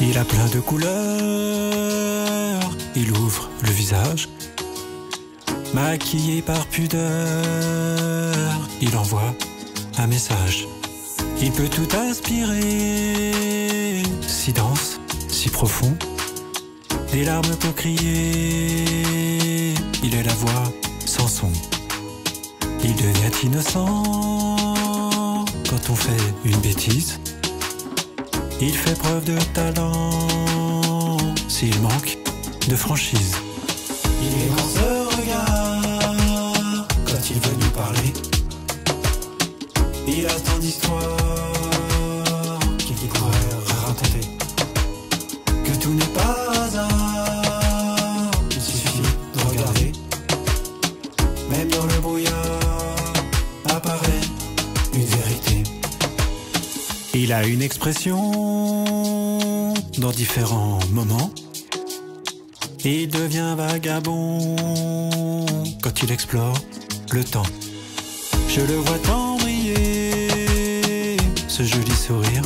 Il a plein de couleurs, il ouvre le visage, maquillé par pudeur, il envoie un message. Il peut tout inspirer, si dense, si profond, des larmes pour crier, il est la voix sans son. Il devient innocent quand on fait une bêtise. Il fait preuve de talent s'il manque de franchise. Il est dans ce regard quand il veut nous parler. Il a tant d'histoires qu'il pourrait raconter. Que tout n'est pas hasard, il suffit de regarder. Même dans le brouillard apparaît une vérité. Il a une expression dans différents moments. Il devient vagabond quand il explore le temps. Je le vois tant briller, ce joli sourire.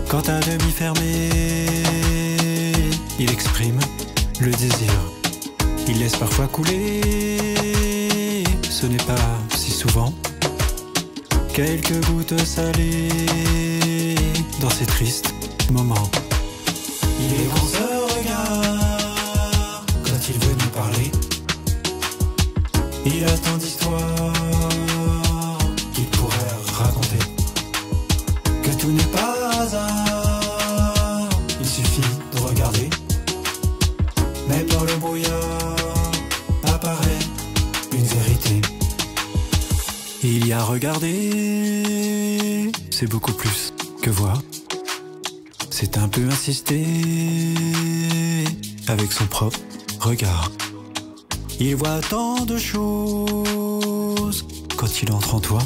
Quand à demi fermé, il exprime le désir. Il laisse parfois couler, ce n'est pas si souvent, quelques gouttes salées dans ces tristes moments. Il est dans ce regard quand il veut nous parler. Il a tant d'histoires qu'il pourrait raconter. Que tout n'est pas hasard, il suffit de regarder. Même dans le brouillard apparaît une vérité. Il y a regarder, c'est beaucoup plus que voir. C'est un peu insister avec son propre regard. Il voit tant de choses quand il entre en toi.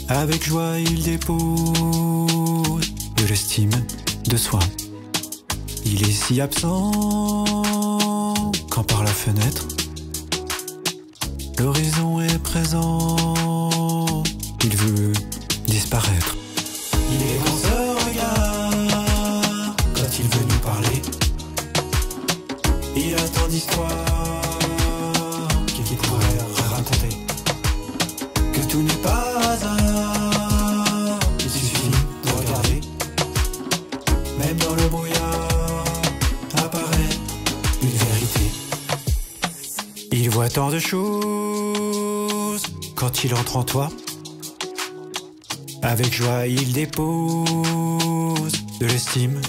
Avec joie il dépose de l'estime de soi. Il est si absent quand par la fenêtre l'horizon est présent. Il veut disparaître. Il est dans ce regard quand il veut nous parler. Il a tant d'histoires qu'il pourrait raconter. Que tout n'est pas hasard, il suffit de regarder. Même dans le brouillard apparaît une vérité. Il voit tant de choses quand il entre en toi. Avec joie il dépose de l'estime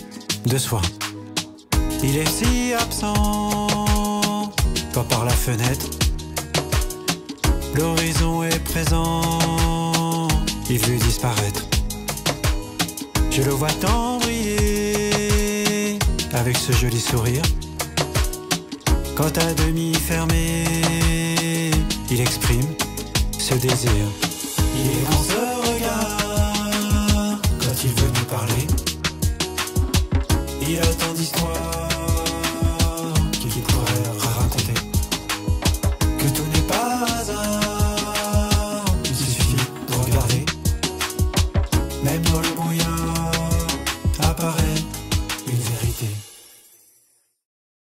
de soi. Il est si absent quand par la fenêtre l'horizon est présent. Il veut disparaître. Je le vois tant briller avec ce joli sourire. Quand à demi fermé, il exprime ce désir. Il est dans ce regard quand il veut nous parler. Il a tant d'histoires